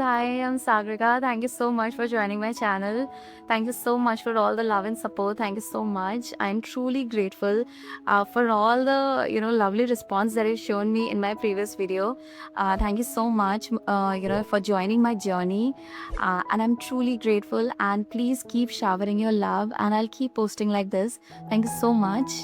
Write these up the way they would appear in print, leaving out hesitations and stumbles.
Hi, I'm Sagrika. Thank you so much for joining my channel. Thank you so much for all the love and support. Thank you so much. I'm truly grateful for all the lovely response that you've shown me in my previous video. Thank you so much for joining my journey, and I'm truly grateful. And please keep showering your love, and I'll keep posting like this. Thank you so much.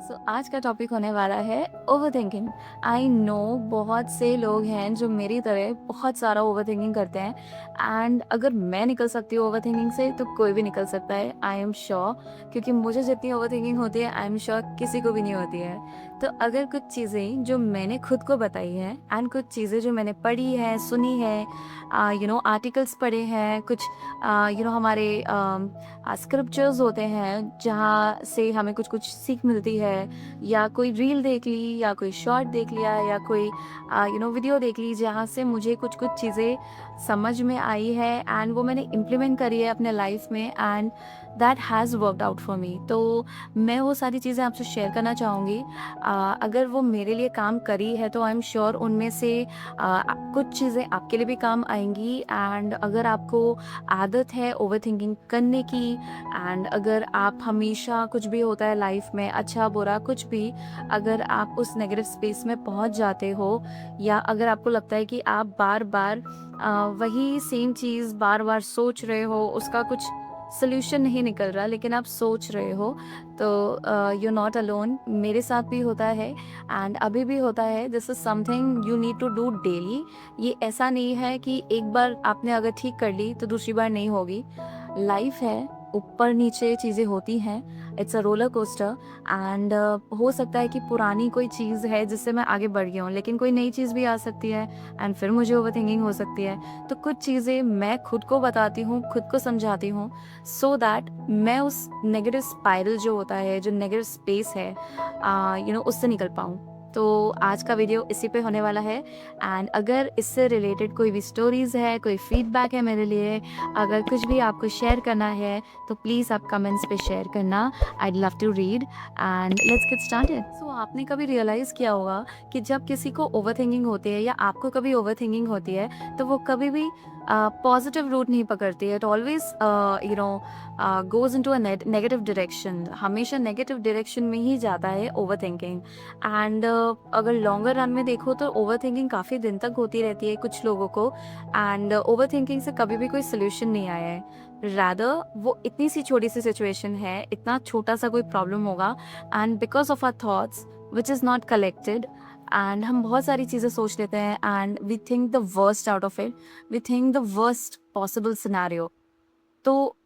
सो आज का topic होने वाला है over thinking. I know बहुत से लोग हैं जो मेरी तरह बहुत सारा ओवर थिंकिंग करते हैं, एंड अगर मैं निकल सकती हूँ ओवर थिंकिंग से तो कोई भी निकल सकता है, आई एम श्योर। क्योंकि मुझे जितनी ओवर थिंकिंग होती है आई एम श्योर किसी को भी नहीं होती है। तो अगर कुछ चीज़ें जो मैंने खुद को बताई हैं एंड कुछ चीज़ें जो मैंने पढ़ी है, सुनी है, आर्टिकल्स पढ़े हैं, कुछ हमारे स्क्रिप्चर्स होते हैं जहाँ से हमें कुछ कुछ सीख मिलती है, या कोई रील देख ली, या कोई शॉर्ट देख लिया, या कोई वीडियो देख ली जहाँ से मुझे कुछ कुछ चीज़ें समझ में आई है एंड वो मैंने इम्प्लीमेंट करी है अपने लाइफ में, and that has worked out for me. तो मैं वो सारी चीज़ें आपसे शेयर करना चाहूँगी। अगर वो मेरे लिए काम करी है तो आई एम श्योर उनमें से कुछ चीज़ें आपके लिए भी काम आएंगी। एंड अगर आपको आदत है ओवर थिंकिंग करने की, एंड अगर आप हमेशा कुछ भी होता है लाइफ में, अच्छा बुरा कुछ भी, अगर आप उस नेगेटिव स्पेस में पहुंच जाते हो, या अगर आपको लगता है कि आप बार बार वही सेम चीज़ बार बार सोच रहे हो, उसका कुछ सोल्यूशन नहीं निकल रहा लेकिन आप सोच रहे हो, तो यू नॉट अलोन। मेरे साथ भी होता है एंड अभी भी होता है। This is something you need to do daily. ये ऐसा नहीं है कि एक बार आपने अगर ठीक कर ली तो दूसरी बार नहीं होगी। लाइफ है, ऊपर नीचे चीज़ें होती हैं, it's a roller coaster. And हो सकता है कि पुरानी कोई चीज़ है जिससे मैं आगे बढ़ गया हूँ, लेकिन कोई नई चीज़ भी आ सकती है एंड फिर मुझे ओवर थिंकिंग हो सकती है। तो कुछ चीज़ें मैं खुद को बताती हूँ, खुद को समझाती हूँ, सो दैट मैं उस नेगेटिव स्पाइरल जो होता है, जो नेगेटिव स्पेस है, उससे निकल पाऊँ। तो आज का वीडियो इसी पे होने वाला है। एंड अगर इससे रिलेटेड कोई भी स्टोरीज़ है, कोई फीडबैक है मेरे लिए, अगर कुछ भी आपको शेयर करना है तो प्लीज़ आप कमेंट्स पे शेयर करना। I love to read and let's get started. So आपने कभी रियलाइज़ किया होगा कि जब किसी को ओवर थिंकिंग होती है, या आपको कभी ओवर थिंकिंग होती है, तो वो कभी भी पॉजिटिव रूट नहीं पकड़ती है। It always goes in to a negative direction. हमेशा नेगेटिव डायरेक्शन में ही जाता है ओवर थिंकिंग। एंड अगर लॉन्गर रन में देखो तो ओवर थिंकिंग काफ़ी दिन तक होती रहती है कुछ लोगों को, एंड ओवर थिंकिंग से कभी भी कोई सोल्यूशन नहीं आया है। रादर वो इतनी सी छोटी सी सिचुएशन है, इतना छोटा सा कोई प्रॉब्लम होगा, and because of our thoughts which is not collected, and हम बहुत सारी चीज़ें सोच लेते हैं and we think the worst out of it, we think the worst possible scenario. तो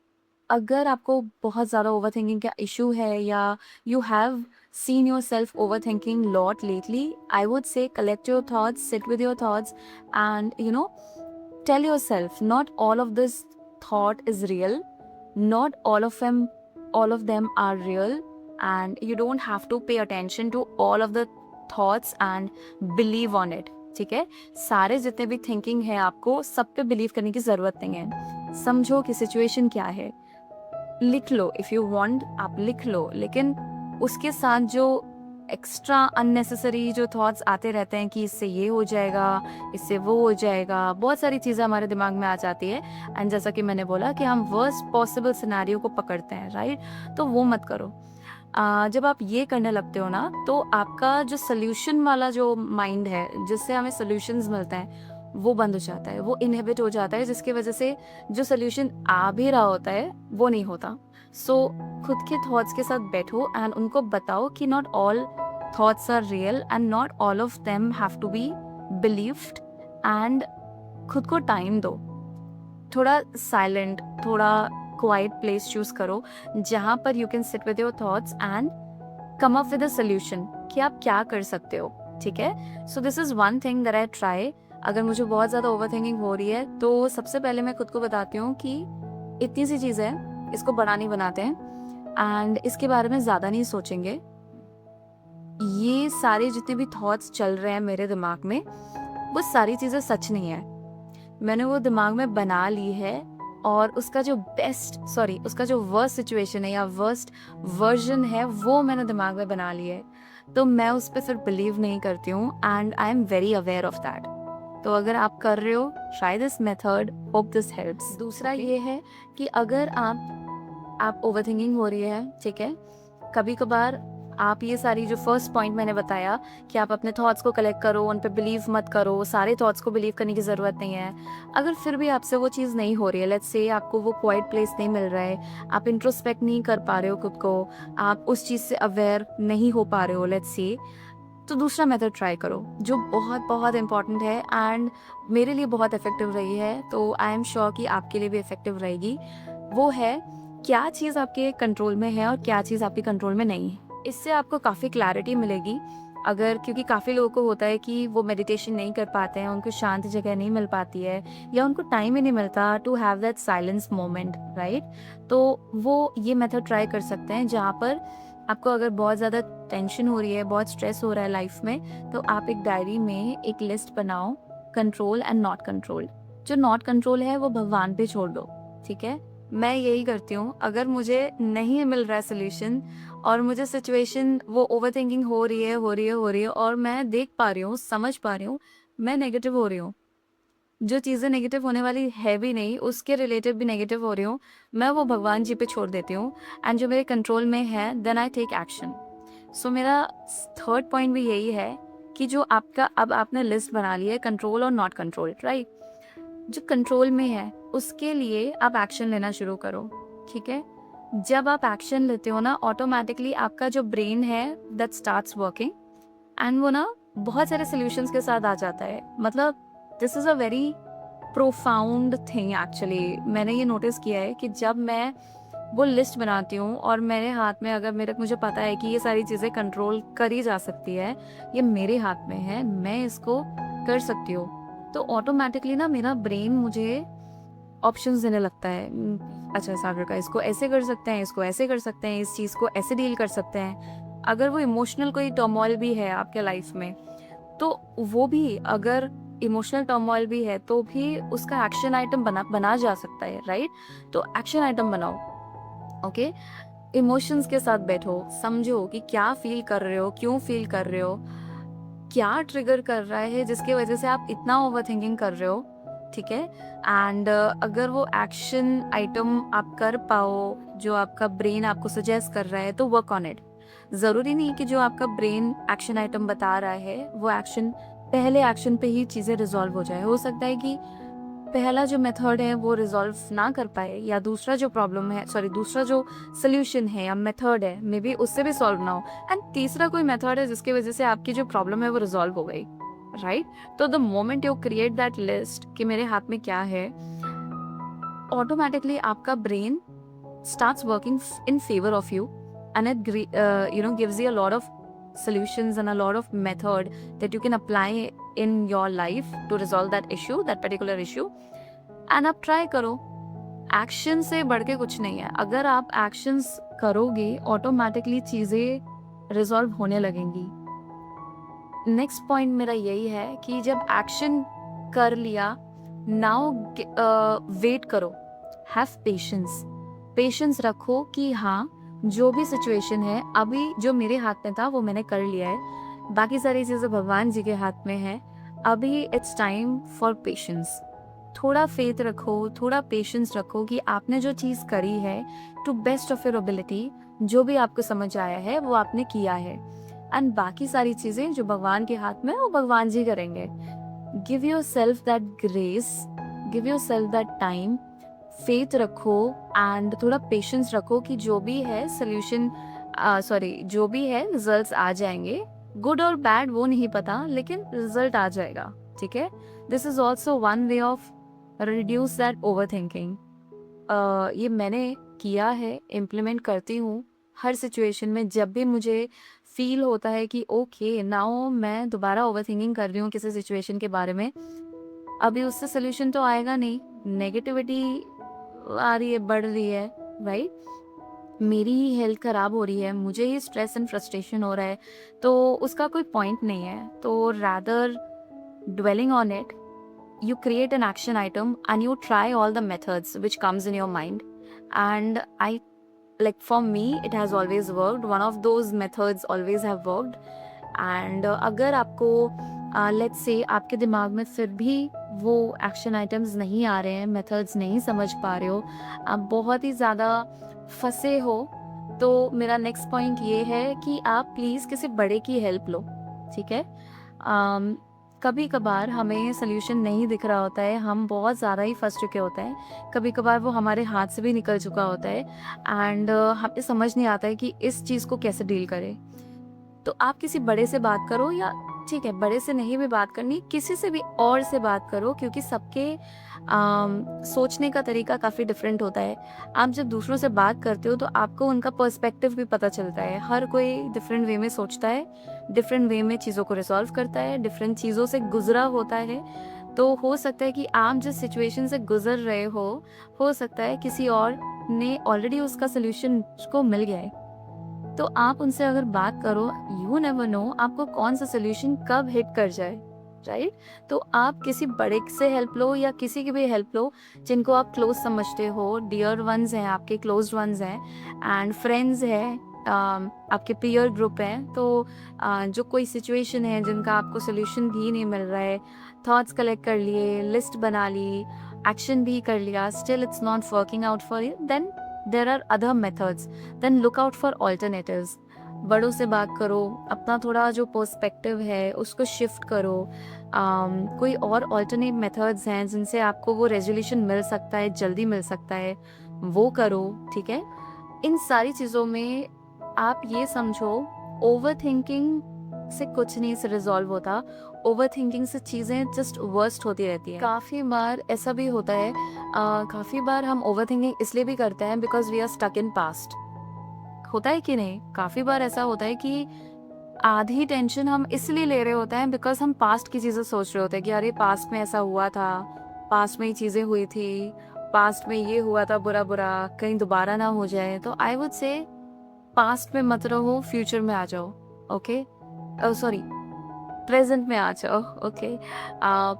अगर आपको बहुत ज़्यादा ओवर थिंकिंग का इशू है, या you have seen yourself overthinking lot lately, I would say collect your thoughts, sit with your thoughts, and tell yourself not all of this thought is real, not all of them are real, and you don't have to pay attention to all of the thoughts and believe on it। ठीक है, सारे जितने भी thinking है आपको सब पे believe करने की ज़रूरत नहीं है। समझो कि सिचुएशन क्या है, लिख लो, इफ़ यू वांट आप लिख लो, लेकिन उसके साथ जो एक्स्ट्रा अननेसेसरी जो थॉट्स आते रहते हैं कि इससे ये हो जाएगा, इससे वो हो जाएगा, बहुत सारी चीज़ें हमारे दिमाग में आ जाती है। एंड जैसा कि मैंने बोला कि हम वर्स्ट पॉसिबल सिनेरियो को पकड़ते हैं, राइट? तो वो मत करो। जब आप ये करने लगते हो ना, तो आपका जो सोल्यूशन वाला जो माइंड है, जिससे हमें सोल्यूशंस मिलते हैं, वो बंद हो जाता है, वो इनहिबिट हो जाता है, जिसकी वजह से जो सोल्यूशन आ भी रहा होता है वो नहीं होता। सो खुद के थॉट्स के साथ बैठो एंड उनको बताओ कि not all thoughts are real and not all of them have to be believed. And खुद को टाइम दो, थोड़ा साइलेंट, थोड़ा क्वाइट प्लेस चूज करो जहाँ पर you can sit with your thoughts and come up with a solution कि आप क्या कर सकते हो। ठीक है, so this is one thing that I try. अगर मुझे बहुत ज़्यादा ओवर थिंकिंग हो रही है तो सबसे पहले मैं खुद को बताती हूँ कि इतनी सी चीज़ है, इसको बड़ा नहीं बनाते हैं, एंड इसके बारे में ज़्यादा नहीं सोचेंगे। ये सारे जितने भी थॉट्स चल रहे हैं मेरे दिमाग में, वो सारी चीज़ें सच नहीं है। मैंने वो दिमाग में बना ली है, और उसका जो वर्स्ट सिचुएशन है या वर्स्ट वर्जन है वो मैंने दिमाग में बना ली है। तो मैं उस पर फिर बिलीव नहीं करती हूँ, and I am very aware of that. तो अगर आप कर रहे हो, try this method, hope this helps. दूसरा ये है कि अगर आप ओवरथिंकिंग हो रही है, ठीक है, कभी कभार आप ये सारी जो फर्स्ट पॉइंट मैंने बताया कि आप अपने थॉट्स को कलेक्ट करो, उन पे बिलीव मत करो, सारे थॉट्स को बिलीव करने की ज़रूरत नहीं है। अगर फिर भी आपसे वो चीज़ नहीं हो रही है, लेट्स से आपको वो क्वाइट प्लेस नहीं मिल रहा है, आप इंट्रोस्पेक्ट नहीं कर पा रहे हो खुद को, आप उस चीज़ से अवेयर नहीं हो पा रहे हो, लेट्स से, तो दूसरा मेथड ट्राई करो जो बहुत बहुत इंपॉर्टेंट है एंड मेरे लिए बहुत इफेक्टिव रही है, तो आई एम श्योर कि आपके लिए भी इफेक्टिव रहेगी। वो है क्या चीज़ आपके कंट्रोल में है और क्या चीज़ आपके कंट्रोल में नहीं है। इससे आपको काफ़ी क्लैरिटी मिलेगी। अगर क्योंकि काफ़ी लोगों को होता है कि वो मेडिटेशन नहीं कर पाते हैं, उनको शांत जगह नहीं मिल पाती है या उनको टाइम ही नहीं मिलता to have that silence moment, right. तो वो ये मेथड ट्राई कर सकते हैं जहाँ पर आपको अगर बहुत ज़्यादा टेंशन हो रही है, बहुत स्ट्रेस हो रहा है लाइफ में, तो आप एक डायरी में एक लिस्ट बनाओ, कंट्रोल एंड नॉट कंट्रोल। जो नॉट कंट्रोल है वो भगवान पे छोड़ दो, ठीक है। मैं यही करती हूँ, अगर मुझे नहीं मिल रहा है सोल्यूशन और मुझे सिचुएशन वो ओवरथिंकिंग हो रही है और मैं देख पा रही हूँ, समझ पा रही हूँ मैं नेगेटिव हो रही हूँ, जो चीज़ें नेगेटिव होने वाली है भी नहीं, उसके रिलेटिव भी नेगेटिव हो रही हूँ, मैं वो भगवान जी पे छोड़ देती हूँ एंड जो मेरे कंट्रोल में है देन आई टेक एक्शन। सो मेरा थर्ड पॉइंट भी यही है कि जो आपका अब आपने लिस्ट बना ली है कंट्रोल और नॉट कंट्रोल, राइट। जो कंट्रोल में है उसके लिए आप एक्शन लेना शुरू करो, ठीक है। जब आप एक्शन लेते हो ना, ऑटोमेटिकली आपका जो ब्रेन है दैट स्टार्ट्स वर्किंग एंड वो ना बहुत सारे सॉल्यूशंस के साथ आ जाता है। मतलब this is a very profound thing actually. मैंने ये नोटिस किया है कि जब मैं वो लिस्ट बनाती हूँ और मेरे हाथ में अगर मुझे पता है कि ये सारी चीज़ें कंट्रोल करी जा सकती है, ये मेरे हाथ में है, मैं इसको कर सकती हूँ, तो ऑटोमेटिकली ना मेरा ब्रेन मुझे ऑप्शंस देने लगता है। अच्छा सागर का इसको ऐसे कर सकते हैं, इसको ऐसे कर सकते हैं, इस चीज़ को ऐसे डील कर सकते हैं। अगर वो इमोशनल कोई टर्मोइल भी है आपके लाइफ में, तो वो भी अगर इमोशनल टर्मोइल भी है तो भी उसका एक्शन आइटम बना जा सकता है, राइट। तो एक्शन आइटम बनाओ, ओके। इमोशंस के साथ बैठो, समझो कि क्या फील कर रहे हो, क्यों फील कर रहे हो, क्या ट्रिगर कर रहा है जिसकी वजह से आप इतना ओवरथिंकिंग कर रहे हो, ठीक है। एंड अगर वो एक्शन आइटम आप कर पाओ जो आपका ब्रेन आपको सजेस्ट कर रहा है, तो वर्क ऑन इट। ज़रूरी नहीं कि जो आपका ब्रेन एक्शन आइटम बता रहा है वो एक्शन, पहले एक्शन पे ही चीज़ें रिजॉल्व हो जाए। हो सकता है कि पहला जो मेथड है वो रिजॉल्व ना कर पाए, या दूसरा जो प्रॉब्लम है, सॉरी दूसरा जो सोल्यूशन है या मेथड है मे बी उससे भी सॉल्व ना हो, एंड तीसरा कोई मेथड है जिसकी वजह से आपकी जो प्रॉब्लम है वो रिजॉल्व हो गई, राइट। तो the moment you create that list कि मेरे हाथ में क्या है, ऑटोमेटिकली आपका brain starts working in favor of you, and it gives you a lot of solutions and a lot of method that you can apply in your life to resolve that issue, that particular issue. and आप try करो, action से बढ़ के कुछ नहीं है। अगर आप एक्शंस करोगे ऑटोमेटिकली चीज़ें रिजॉल्व होने लगेंगी। नेक्स्ट पॉइंट मेरा यही है कि जब एक्शन कर लिया, नाउ वेट करो, हैव पेशेंस रखो कि हाँ जो भी सिचुएशन है अभी जो मेरे हाथ में था वो मैंने कर लिया है, बाकी सारी चीज़ें भगवान जी के हाथ में है। अभी इट्स टाइम फॉर पेशेंस। थोड़ा फेथ रखो, थोड़ा पेशेंस रखो कि आपने जो चीज़ करी है to best of your ability, जो भी आपको समझ आया है वो आपने किया है, एंड बाकी सारी चीज़ें जो भगवान के हाथ में है वो भगवान जी करेंगे। Give your self that grace, give your self that time, faith रखो एंड थोड़ा पेशेंस रखो कि जो भी है सोल्यूशन, जो भी है रिजल्ट्स आ जाएंगे, गुड और बैड वो नहीं पता, लेकिन रिजल्ट आ जाएगा, ठीक है। This is also one way of reduce that over thinking. ये मैंने किया है, इम्प्लीमेंट करती हूँ हर सिचुएशन में। जब भी मुझे फील होता है कि ओके नाउ मैं दोबारा ओवर थिंकिंग कर रही हूँ किसी सिचुएशन के बारे में, अभी उससे सोल्यूशन तो आएगा नहीं, नेगेटिविटी आ रही है, बढ़ रही है, राइट। मेरी ही हेल्थ खराब हो रही है, मुझे ही स्ट्रेस एंड फ्रस्ट्रेशन हो रहा है, तो उसका कोई पॉइंट नहीं है। तो rather dwelling on it, you create an action item and you try all the methods which comes in your mind. And I, like for me it has always worked, one of those methods always have worked. And अगर आपको let's say आपके दिमाग में फिर भी वो action items नहीं आ रहे हैं, मेथड्स नहीं समझ पा रहे हो, आप बहुत ही ज़्यादा फंसे हो, तो मेरा नेक्स्ट पॉइंट ये है कि आप प्लीज़ किसी बड़े की हेल्प लो, ठीक है? कभी कभार हमें सोल्यूशन नहीं दिख रहा होता है, हम बहुत ज़्यादा ही फंस चुके होते हैं, कभी कभार वो हमारे हाथ से भी निकल चुका होता है एंड हमें समझ नहीं आता है कि इस चीज़ को कैसे डील करें। तो आप किसी बड़े से बात करो, या ठीक है बड़े से नहीं भी बात करनी, किसी से भी और से बात करो, क्योंकि सबके सोचने का तरीका काफ़ी डिफरेंट होता है। आप जब दूसरों से बात करते हो तो आपको उनका पर्सपेक्टिव भी पता चलता है। हर कोई डिफरेंट वे में सोचता है, डिफरेंट वे में चीज़ों को रिजॉल्व करता है, डिफरेंट चीज़ों से गुजरा होता है। तो हो सकता है कि आप जिस सिचुएशन से गुजर रहे हो सकता है किसी और ने ऑलरेडी उसका सोल्यूशन को मिल गया है। तो आप उनसे अगर बात करो, यू नेवर नो आपको कौन सा सोल्यूशन कब हिट कर जाए, राइट? तो आप किसी बड़े से हेल्प लो या किसी की भी हेल्प लो जिनको आप क्लोज समझते हो, डियर वंस हैं, आपके क्लोज वंस हैं एंड फ्रेंड्स हैं, आपके पीयर ग्रुप हैं। तो जो कोई सिचुएशन है जिनका आपको सोल्यूशन भी नहीं मिल रहा है, थॉट्स कलेक्ट कर लिए, लिस्ट बना ली, एक्शन भी कर लिया, still it's not working out for you, then there are other methods, then look out for alternatives। बड़ों से बात करो, अपना थोड़ा जो पर्सपेक्टिव है उसको शिफ्ट करो। कोई और ऑल्टरनेट मेथड्स हैं जिनसे आपको वो रेजोल्यूशन मिल सकता है, जल्दी मिल सकता है, वो करो, ठीक है? इन सारी चीज़ों में आप ये समझो, ओवर थिंकिंग से कुछ नहीं से रिजॉल्व होता, ओवर थिंकिंग से चीज़ें जस्ट वर्स्ट होती रहती हैं। काफ़ी बार ऐसा भी होता है, काफ़ी बार हम ओवर थिंकिंग इसलिए भी करते हैं because we are stuck in past. होता है कि नहीं? काफ़ी बार ऐसा होता है कि आधी टेंशन हम इसलिए ले रहे होते हैं बिकॉज हम पास्ट की चीज़ें सोच रहे होते हैं कि अरे पास्ट में ऐसा हुआ था, पास्ट में ही चीज़ें हुई थी, पास्ट में ये हुआ था बुरा बुरा, कहीं दोबारा ना हो जाए। तो आई वुड से पास्ट में मत रहो, फ्यूचर में आ जाओ, ओके? सॉरी, प्रेजेंट में आ जाओ, ओके?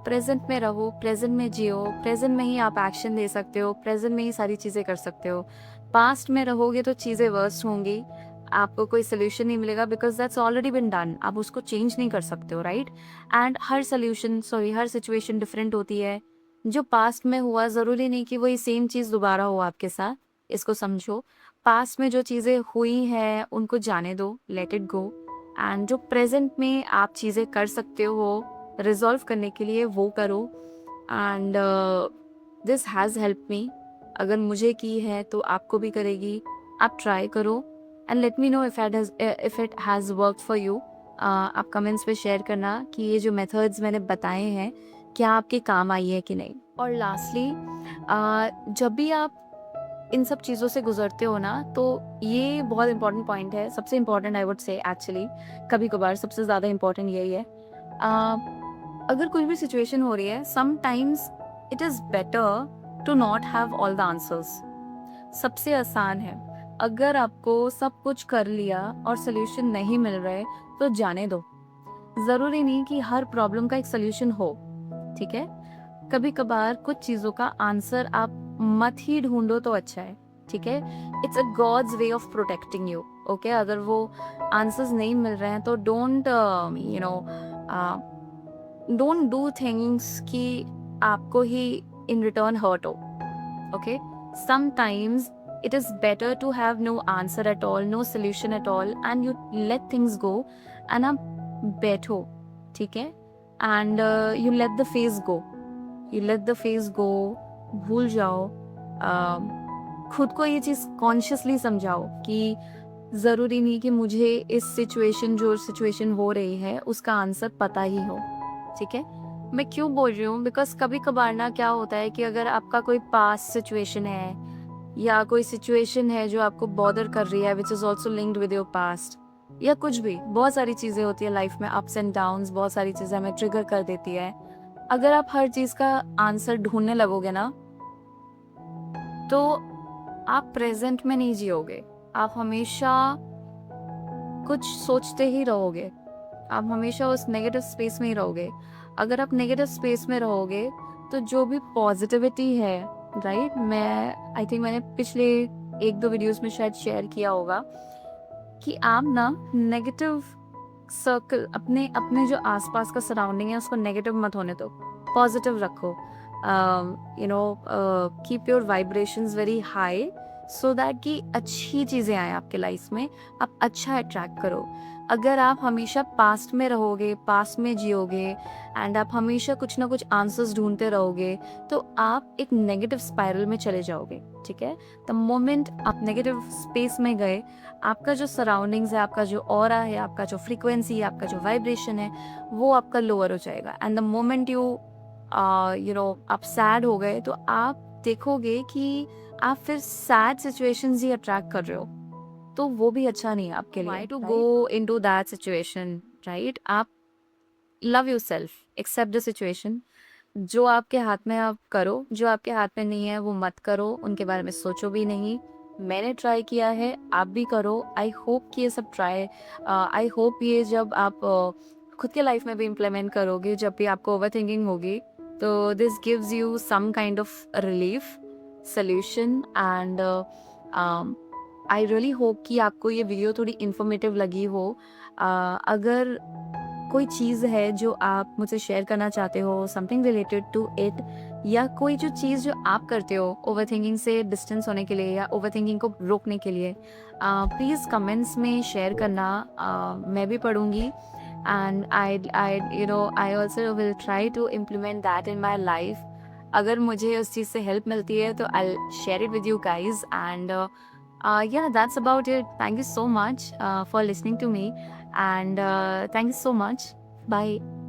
प्रेजेंट में रहो, प्रेजेंट में जियो, प्रेजेंट में ही आप एक्शन ले सकते हो, प्रेजेंट में ही सारी चीज़ें कर सकते हो। पास्ट में रहोगे तो चीज़ें वर्स्ट होंगी, आपको कोई सोल्यूशन नहीं मिलेगा because that's already been done, आप उसको चेंज नहीं कर सकते हो, right? And her situation different होती है। जो पास्ट में हुआ ज़रूरी नहीं कि वही सेम चीज़ दोबारा हो आपके साथ, इसको समझो। पास्ट में जो चीज़ें हुई हैं उनको जाने दो, लेट इट गो, एंड जो प्रेजेंट में आप चीज़ें कर सकते हो रिजॉल्व करने के लिए वो करो। And this has help me, अगर मुझे की है तो आपको भी करेगी। आप ट्राई करो and let me know if it has work for you. आप कमेंट्स पे शेयर करना कि ये जो मेथड्स मैंने बताए हैं क्या आपके काम आई है कि नहीं। और लास्टली, जब भी आप इन सब चीज़ों से गुजरते हो ना, तो ये बहुत इंपॉर्टेंट पॉइंट है, सबसे important I would say actually, कभी कभार सबसे ज़्यादा इम्पॉर्टेंट यही है। अगर कोई भी सिचुएशन हो रही है, sometimes it is better to not have all the answers. सबसे आसान है, अगर आपको सब कुछ कर लिया और सोल्यूशन नहीं मिल रहे तो जाने दो। ज़रूरी नहीं कि हर प्रॉब्लम का एक सोल्यूशन हो, ठीक है? कभी कभार कुछ चीज़ों का आंसर आप मत ही ढूंढो तो अच्छा है, ठीक है? It's a God's way of protecting you, okay? अगर वो आंसर्स नहीं मिल रहे हैं तो डोंट डू थिंग्स कि आपको ही इन रिटर्न हर्ट हो, okay? Sometimes it is better to have no answer at all, no solution at all, and you let things go and आप बैठो, ठीक है? and you let the phase go, भूल जाओ। खुद को ये चीज़ कॉन्शियसली समझाओ कि ज़रूरी नहीं कि मुझे इस जो सिचुएशन हो रही है उसका आंसर पता ही हो, ठीक है? मैं क्यों बोल रही हूँ, बिकॉज कभी कभार ना क्या होता है कि अगर आपका कोई पास्ट सिचुएशन है या कोई सिचुएशन है जो आपको बॉदर कर रही है which is also linked with your past, या कुछ भी, बहुत सारी चीज़ें होती है लाइफ में, अप्स एंड डाउन्स, बहुत सारी चीज़ें हमें ट्रिगर कर देती है। अगर आप हर चीज़ का आंसर ढूंढने लगोगे ना, तो आप प्रेजेंट में नहीं जियोगे, आप हमेशा कुछ सोचते ही रहोगे, आप हमेशा उस नेगेटिव स्पेस में ही रहोगे। अगर आप नेगेटिव स्पेस में रहोगे तो जो भी पॉजिटिविटी है, राइट, आई थिंक मैंने पिछले 1-2 वीडियोस में शायद शेयर किया होगा कि आप ना नेगेटिव सर्कल, अपने अपने जो आसपास का सराउंडिंग है उसको नेगेटिव मत होने दो, पॉजिटिव रखो। Keep your vibrations very high so that कि अच्छी चीज़ें आए आपके लाइफ में, आप अच्छा अट्रैक्ट करो। अगर आप हमेशा पास्ट में रहोगे, पास्ट में जियोगे एंड आप हमेशा कुछ ना कुछ आंसर्स ढूंढते रहोगे, तो आप एक नेगेटिव स्पाइरल में चले जाओगे। ठीक है, द मोमेंट आप नेगेटिव स्पेस में गए, आपका जो सराउंडिंग्स है, आपका जो ऑरा है, आपका जो फ्रीक्वेंसी है, आपका जो वाइब्रेशन है, वो आपका लोअर हो जाएगा। एंड द मोमेंट आप सैड हो गए, तो आप देखोगे कि आप फिर सैड सिचुएशंस ही अट्रैक्ट कर रहे हो, तो वो भी अच्छा नहीं है आपके लिए। Why to go into that situation, right? आप love yourself, accept the situation. जो आपके हाथ में आप करो, जो आपके हाथ में नहीं है वो मत करो, उनके बारे में सोचो भी नहीं। मैंने ट्राई किया है, आप भी करो। आई होप कि ये सब आई होप ये जब आप खुद के लाइफ में भी इम्प्लीमेंट करोगे, जब भी आपको ओवर थिंकिंग होगी, तो this gives you some kind of relief solution. And I really hope कि आपको ये वीडियो थोड़ी इन्फॉर्मेटिव लगी हो। अगर कोई चीज़ है जो आप मुझसे शेयर करना चाहते हो, समथिंग रिलेटेड टू इट, या कोई जो चीज़ जो आप करते हो ओवर थिंकिंग से डिस्टेंस होने के लिए या ओवर थिंकिंग को रोकने के लिए, प्लीज़ कमेंट्स में शेयर करना। मैं भी पढ़ूंगी and I also will try to implement that in my life. अगर मुझे उस चीज़ से हेल्प मिलती है तो I share it with you guys. And yeah, that's about it. Thank you so much for listening to me, and thank you so much. Bye.